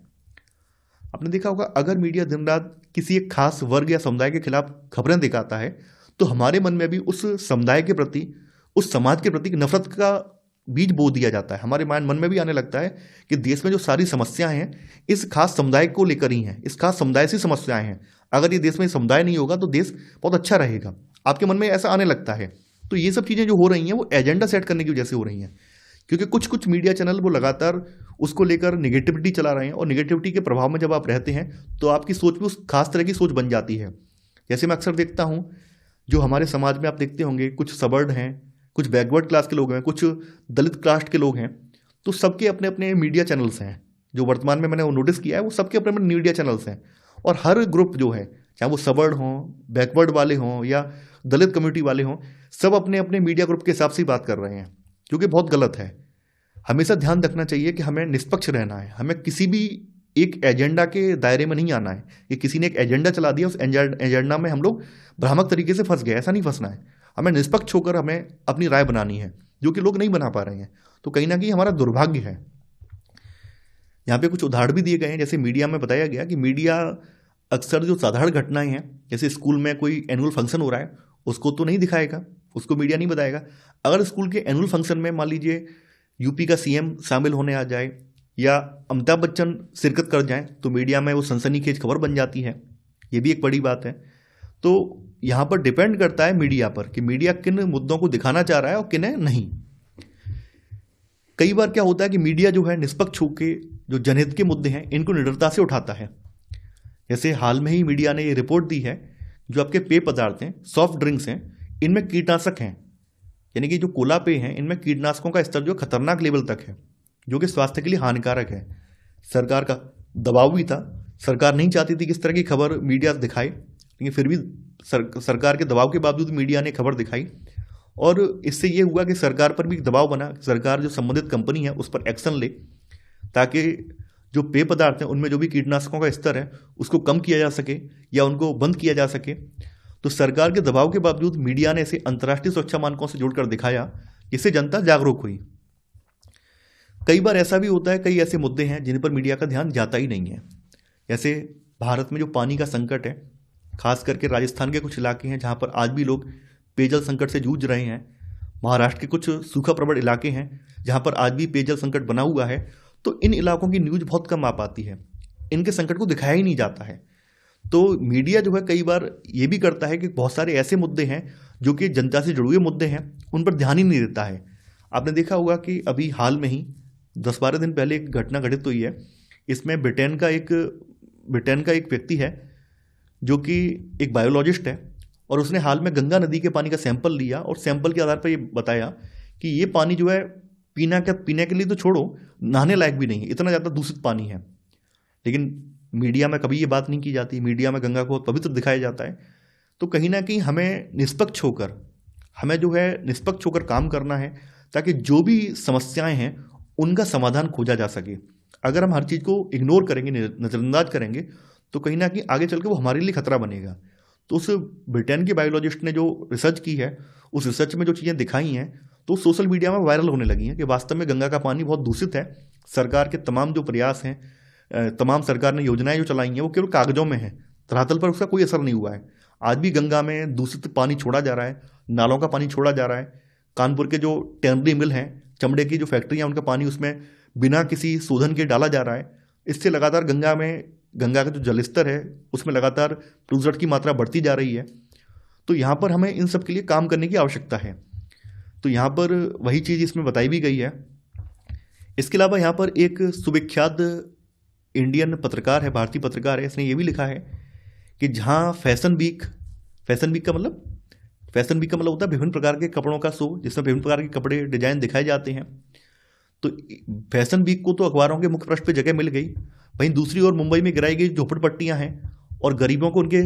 A: आपने देखा होगा अगर मीडिया दिन रात किसी एक खास वर्ग या समुदाय के खिलाफ खबरें दिखाता है तो हमारे मन में भी उस समुदाय के प्रति, उस समाज के प्रति नफरत का बीज बो दिया जाता है। हमारे मन में भी आने लगता है कि देश में जो सारी समस्याएं हैं इस खास समुदाय को लेकर ही हैं, इस खास समुदाय से समस्याएं हैं। अगर ये देश में समुदाय नहीं होगा तो देश बहुत अच्छा रहेगा। आपके मन में ऐसा आने लगता है। तो ये सब चीज़ें जो हो रही हैं वो एजेंडा सेट करने की वजह से हो रही हैं, क्योंकि कुछ कुछ मीडिया चैनल वो लगातार उसको लेकर निगेटिविटी चला रहे हैं। और निगेटिविटी के प्रभाव में जब आप रहते हैं तो आपकी सोच भी उस खास तरह की सोच बन जाती है। जैसे मैं अक्सर देखता हूँ जो हमारे समाज में आप देखते होंगे कुछ सबर्ड हैं, कुछ बैकवर्ड क्लास के लोग हैं, कुछ दलित कास्ट के लोग हैं। तो सबके अपने अपने मीडिया चैनल्स हैं। जो वर्तमान में मैंने वो नोटिस किया है वो सबके अपने अपने मीडिया चैनल्स हैं। और हर ग्रुप जो है, चाहे वो सबर्ड हों, बैकवर्ड वाले हों या दलित कम्युनिटी वाले हों, सब अपने अपने मीडिया ग्रुप के हिसाब से ही बात कर रहे हैं, जो कि बहुत गलत है। हमेशा ध्यान रखना चाहिए कि हमें निष्पक्ष रहना है। हमें किसी भी एक एजेंडा के दायरे में नहीं आना है कि किसी ने एक एजेंडा चला दिया, उस एजेंडा में हम लोग भ्रामक तरीके से फंस गए, ऐसा नहीं फंसना है। हमें निष्पक्ष होकर हमें अपनी राय बनानी है, जो कि लोग नहीं बना पा रहे हैं। तो कहीं ना कहीं हमारा दुर्भाग्य है। यहाँ पे कुछ उदाहरण भी दिए गए हैं। जैसे मीडिया में बताया गया कि मीडिया अक्सर जो साधारण घटनाएं हैं, जैसे स्कूल में कोई एनुअल फंक्शन हो रहा है, उसको तो नहीं दिखाएगा, उसको मीडिया नहीं बताएगा। अगर स्कूल के एनुअल फंक्शन में मान लीजिए यूपी का सीएम शामिल होने आ जाए या अमिताभ बच्चन शिरकत कर जाएं तो मीडिया में वो सनसनीखेज खबर बन जाती है। ये भी एक बड़ी बात है। तो यहाँ पर डिपेंड करता है मीडिया पर कि मीडिया किन मुद्दों को दिखाना चाह रहा है और किन्हें नहीं। कई बार क्या होता है कि मीडिया जो है निष्पक्ष होकर जो जनहित के मुद्दे हैं इनको निडरता से उठाता है। जैसे हाल में ही मीडिया ने ये रिपोर्ट दी है, जो आपके पेय पदार्थ हैं, सॉफ्ट ड्रिंक्स हैं, इनमें कीटनाशक हैं। यानी कि जो कोला पेय हैं इनमें कीटनाशकों का स्तर जो खतरनाक लेवल तक है, जो कि स्वास्थ्य के लिए हानिकारक है। सरकार का दबाव भी था, सरकार नहीं चाहती थी कि इस तरह की खबर मीडिया दिखाए, लेकिन फिर भी सरकार के दबाव के बावजूद मीडिया ने खबर दिखाई। और इससे ये हुआ कि सरकार पर भी दबाव बना, सरकार जो संबंधित कंपनी है उस पर एक्शन ले, ताकि जो पेय पदार्थ हैं उनमें जो भी कीटनाशकों का स्तर है उसको कम किया जा सके या उनको बंद किया जा सके। तो सरकार के दबाव के बावजूद मीडिया ने इसे अंतर्राष्ट्रीय सुरक्षा मानकों से जोड़कर दिखाया, जिससे जनता जागरूक हुई। कई बार ऐसा भी होता है, कई ऐसे मुद्दे हैं जिन पर मीडिया का ध्यान जाता ही नहीं है। जैसे भारत में जो पानी का संकट है, खास करके राजस्थान के कुछ इलाके हैं जहाँ पर आज भी लोग पेयजल संकट से जूझ रहे हैं। महाराष्ट्र के कुछ सूखा प्रवण इलाके हैं जहाँ पर आज भी पेयजल संकट बना हुआ है, तो इन इलाकों की न्यूज बहुत कम आ पाती है, इनके संकट को दिखाया ही नहीं जाता है। तो मीडिया जो है कई बार ये भी करता है कि बहुत सारे ऐसे मुद्दे हैं जो कि जनता से जुड़े हुए मुद्दे हैं, उन पर ध्यान ही नहीं देता है। आपने देखा होगा कि अभी हाल में ही 10-12 दिन पहले एक घटना घटित हुई है। इसमें ब्रिटेन का एक व्यक्ति है जो कि एक बायोलॉजिस्ट है, और उसने हाल में गंगा नदी के पानी का सैंपल लिया और सैंपल के आधार पर ये बताया कि ये पानी जो है पीने के लिए तो छोड़ो, नहाने लायक भी नहीं है, इतना ज़्यादा दूषित पानी है। लेकिन मीडिया में कभी ये बात नहीं की जाती, मीडिया में गंगा को पवित्र दिखाया जाता है। तो कहीं ना कहीं हमें निष्पक्ष होकर काम करना है, ताकि जो भी समस्याएं हैं उनका समाधान खोजा जा सके। अगर हम हर चीज़ को इग्नोर करेंगे, नज़रअंदाज करेंगे, तो कहीं ना कहीं आगे चल के वो हमारे लिए खतरा बनेगा। तो उस ब्रिटेन के बायोलॉजिस्ट ने जो रिसर्च की है, उस रिसर्च में जो चीज़ें दिखाई हैं तो सोशल मीडिया में वायरल होने लगी हैं कि वास्तव में गंगा का पानी बहुत दूषित है। सरकार के तमाम जो प्रयास हैं, तमाम सरकार ने योजनाएं जो चलाई हैं, वो केवल कागजों में हैं, धरातल पर उसका कोई असर नहीं हुआ है। आज भी गंगा में दूषित पानी छोड़ा जा रहा है, नालों का पानी छोड़ा जा रहा है। कानपुर के जो टेनरी मिल हैं, चमड़े की जो फैक्ट्रियाँ, उनका पानी उसमें बिना किसी शोधन के डाला जा रहा है। इससे लगातार गंगा का जो जलस्तर है उसमें लगातार प्रदूषण की मात्रा बढ़ती जा रही है। तो यहाँ पर हमें इन सब के लिए काम करने की आवश्यकता है। तो यहाँ पर वही चीज़ इसमें बताई भी गई है। इसके अलावा यहाँ पर एक सुविख्यात इंडियन पत्रकार है, भारतीय पत्रकार है, इसने ये भी लिखा है कि जहाँ फैशन वीक का मतलब होता है विभिन्न प्रकार के कपड़ों का शो, जिसमें विभिन्न प्रकार के कपड़े डिजाइन दिखाए जाते हैं। तो फैशन वीक को तो अखबारों के मुख्य पृष्ठ पे जगह मिल गई, वहीं दूसरी ओर मुंबई में गिराई गई झोपड़पट्टियां हैं और गरीबों को उनके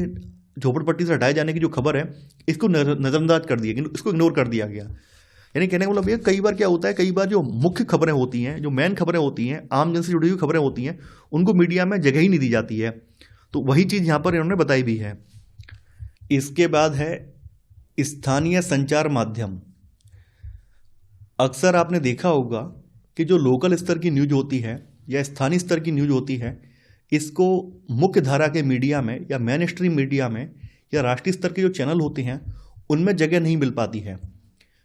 A: झोपड़पट्टी से हटाए जाने की जो खबर है, इसको नज़रअंदाज कर दिया, इसको इग्नोर कर दिया गया। यानी कहने का मतलब ये, कई बार क्या होता है, कई बार जो मुख्य खबरें होती हैं, जो मेन खबरें होती हैं, आम जन से जुड़ी हुई खबरें होती हैं, उनको मीडिया में जगह ही नहीं दी जाती है। तो वही चीज़ यहाँ पर इन्होंने बताई भी है। इसके बाद है स्थानीय संचार माध्यम। अक्सर आपने देखा होगा कि जो लोकल स्तर की न्यूज होती है या स्थानीय स्तर की न्यूज होती है, इसको मुख्य धारा के मीडिया में या मेन स्ट्रीम मीडिया में या राष्ट्रीय स्तर के जो चैनल होते हैं उनमें जगह नहीं मिल पाती है,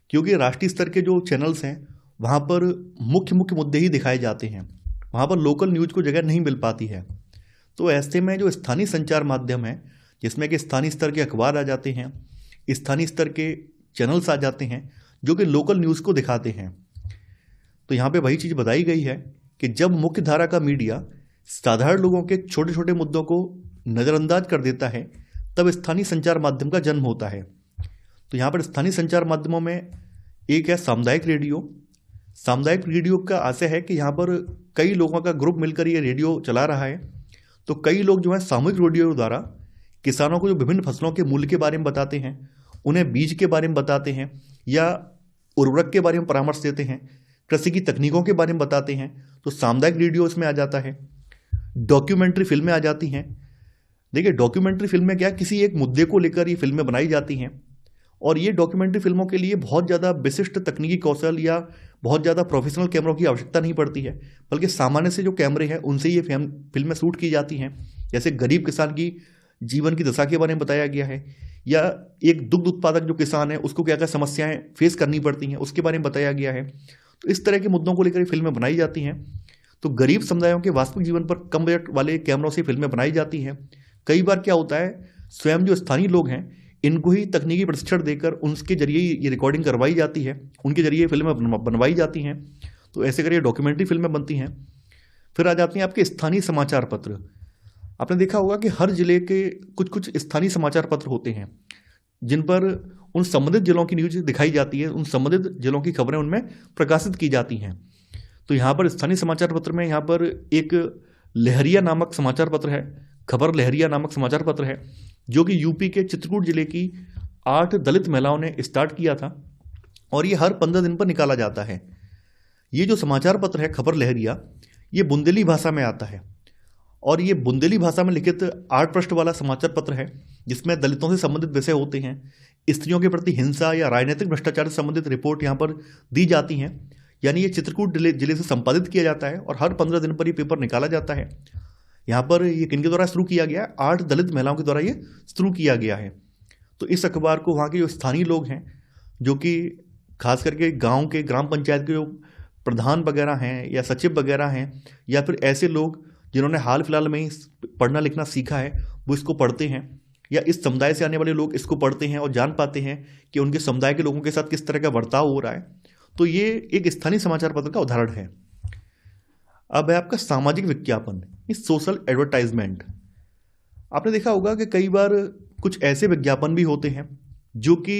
A: क्योंकि राष्ट्रीय स्तर के जो चैनल्स हैं वहाँ पर मुख्य मुद्दे ही दिखाए जाते हैं, वहाँ पर लोकल न्यूज को जगह नहीं मिल पाती है। तो ऐसे में जो स्थानीय संचार माध्यम है, जिसमें कि स्थानीय स्तर के अखबार आ जाते हैं, स्थानीय स्तर के चैनल्स आ जाते हैं जो कि लोकल न्यूज़ को दिखाते हैं। तो यहाँ पे वही चीज़ बताई गई है कि जब मुख्य धारा का मीडिया साधारण लोगों के छोटे छोटे मुद्दों को नज़रअंदाज कर देता है, तब स्थानीय संचार माध्यम का जन्म होता है। तो यहाँ पर स्थानीय संचार माध्यमों में एक है सामुदायिक रेडियो। सामुदायिक रेडियो का आशय है कि यहाँ पर कई लोगों का ग्रुप मिलकर ये रेडियो चला रहा है। तो कई लोग जो है सामूहिक रेडियो द्वारा किसानों को जो विभिन्न फसलों के मूल्य के बारे में बताते हैं, उन्हें बीज के बारे में बताते हैं या उर्वरक के बारे में परामर्श देते हैं, कृषि की तकनीकों के बारे में बताते हैं, तो सामुदायिक रेडियो इसमें आ जाता है। डॉक्यूमेंट्री फिल्में आ जाती हैं। देखिए, डॉक्यूमेंट्री फिल्में क्या, किसी एक मुद्दे को लेकर ये फिल्में बनाई जाती हैं, और ये डॉक्यूमेंट्री फिल्मों के लिए बहुत ज़्यादा विशिष्ट तकनीकी कौशल या बहुत ज़्यादा प्रोफेशनल कैमरों की आवश्यकता नहीं पड़ती है, बल्कि सामान्य से जो कैमरे हैं उनसे ये फिल्में शूट की जाती हैं। जैसे गरीब किसान की जीवन की दशा के बारे में बताया गया है, या एक दुग्ध उत्पादक जो किसान है उसको क्या क्या समस्याएं फेस करनी पड़ती हैं उसके बारे में बताया गया है। तो इस तरह के मुद्दों को लेकर फिल्में बनाई जाती हैं। तो गरीब समुदायों के वास्तविक जीवन पर कम बजट वाले कैमरों से फिल्में बनाई जाती हैं। कई बार क्या होता है, स्वयं जो स्थानीय लोग हैं इनको ही तकनीकी प्रशिक्षण देकर उनके जरिए ये रिकॉर्डिंग करवाई जाती है, उनके जरिए फिल्में बनवाई जाती हैं। तो ऐसे करके डॉक्यूमेंट्री फिल्में बनती हैं। फिर आ जाती हैं आपके स्थानीय समाचार पत्र। आपने देखा होगा कि हर जिले के कुछ कुछ स्थानीय समाचार पत्र होते हैं जिन पर उन संबंधित जिलों की न्यूज दिखाई जाती है, उन संबंधित जिलों की खबरें उनमें प्रकाशित की जाती हैं। तो यहाँ पर स्थानीय समाचार पत्र में यहाँ पर एक लहरिया नामक समाचार पत्र है, खबर लहरिया नामक समाचार पत्र है, जो कि यूपी के चित्रकूट जिले की 8 दलित महिलाओं ने स्टार्ट किया था, और ये हर 15 दिन पर निकाला जाता है। ये जो समाचार पत्र है खबर लहरिया, ये बुंदेली भाषा में आता है, और ये बुंदेली भाषा में लिखित 8 पृष्ठ वाला समाचार पत्र है, जिसमें दलितों से संबंधित विषय होते हैं, स्त्रियों के प्रति हिंसा या राजनीतिक भ्रष्टाचार से संबंधित रिपोर्ट यहाँ पर दी जाती हैं। यानी ये चित्रकूट जिले से संपादित किया जाता है और हर 15 दिन पर ये पेपर निकाला जाता है। यहाँ पर ये किनके द्वारा शुरू किया गया है? 8 दलित महिलाओं के द्वारा ये शुरू किया गया है। तो इस अखबार को वहाँ के जो स्थानीय लोग हैं, जो कि खास करके गांव के ग्राम पंचायत के जो प्रधान वगैरह हैं या सचिव वगैरह हैं, या फिर ऐसे लोग जिन्होंने हाल फिलहाल में ही पढ़ना लिखना सीखा है, वो इसको पढ़ते हैं, या इस समुदाय से आने वाले लोग इसको पढ़ते हैं और जान पाते हैं कि उनके समुदाय के लोगों के साथ किस तरह का बर्ताव हो रहा है। तो ये एक स्थानीय समाचार पत्र का उदाहरण है। अब है आपका सामाजिक विज्ञापन, इस सोशल एडवर्टाइजमेंट। आपने देखा होगा कि कई बार कुछ ऐसे विज्ञापन भी होते हैं जो कि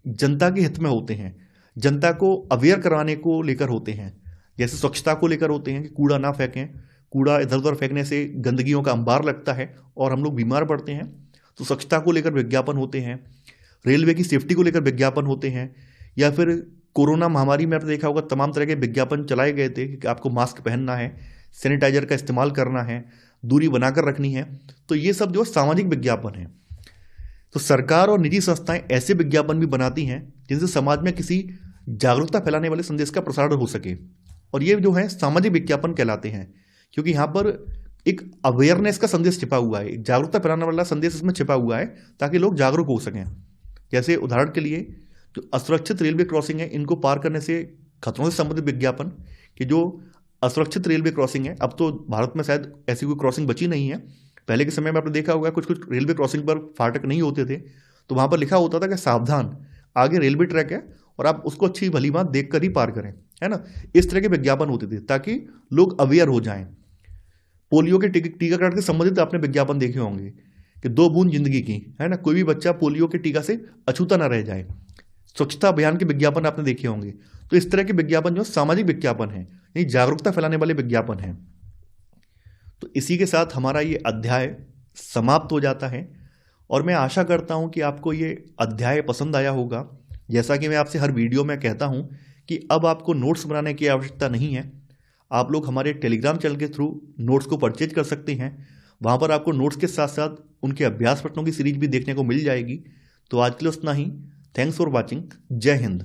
A: जनता के हित में होते हैं, जनता को अवेयर कराने को लेकर होते हैं। जैसे स्वच्छता को लेकर होते हैं कि कूड़ा ना फेंकें, कूड़ा इधर उधर फेंकने से गंदगियों का अंबार लगता है और हम लोग बीमार पड़ते हैं, तो स्वच्छता को लेकर विज्ञापन होते हैं। रेलवे की सेफ्टी को लेकर विज्ञापन होते हैं, या फिर कोरोना महामारी में आपने देखा होगा तमाम तरह के विज्ञापन चलाए गए थे कि आपको मास्क पहनना है, सैनिटाइजर का इस्तेमाल करना है, दूरी बनाकर रखनी है। तो ये सब जो सामाजिक विज्ञापन है। तो सरकार और निजी संस्थाएं ऐसे विज्ञापन भी बनाती हैं जिनसे समाज में किसी जागरूकता फैलाने वाले संदेश का प्रसारण हो सके, और ये जो है सामाजिक विज्ञापन कहलाते हैं, क्योंकि यहाँ पर एक अवेयरनेस का संदेश छिपा हुआ है, एक जागरूकता फैलाने वाला संदेश इसमें छिपा हुआ है ताकि लोग जागरूक हो सकें। जैसे उदाहरण के लिए जो असुरक्षित रेलवे क्रॉसिंग है, इनको पार करने से खतरों से संबंधित विज्ञापन, कि जो असुरक्षित रेलवे क्रॉसिंग है, अब तो भारत में शायद ऐसी कोई क्रॉसिंग बची नहीं है, पहले के समय में आपने देखा होगा कुछ कुछ रेलवे क्रॉसिंग पर फाटक नहीं होते थे, तो वहाँ पर लिखा होता था कि सावधान, आगे रेलवे ट्रैक है और आप उसको अच्छी भली बात देख कर ही पार करें, है ना। इस तरह के विज्ञापन होते थे ताकि लोग अवेयर हो जाएं। पोलियो के टीकाकरण से संबंधित आपने विज्ञापन देखे होंगे कि 2 बूंद जिंदगी की, है ना, कोई भी बच्चा पोलियो के टीका से अछूता ना रह जाए। स्वच्छता अभियान के विज्ञापन आपने देखे होंगे। तो इस तरह के विज्ञापन जो सामाजिक विज्ञापन है, यानी जागरूकता फैलाने वाले विज्ञापन हैं। तो इसी के साथ हमारा ये अध्याय समाप्त हो जाता है, और मैं आशा करता हूं कि आपको ये अध्याय पसंद आया होगा। जैसा कि मैं आपसे हर वीडियो में कहता हूं कि अब आपको नोट्स बनाने की आवश्यकता नहीं है, आप लोग हमारे टेलीग्राम चैनल के थ्रू नोट्स को परचेज कर सकते हैं। वहाँ पर आपको नोट्स के साथ साथ उनके अभ्यास प्रश्नों की सीरीज भी देखने को मिल जाएगी। तो आज के लिए उतना ही। Thanks for watching. जय हिंद।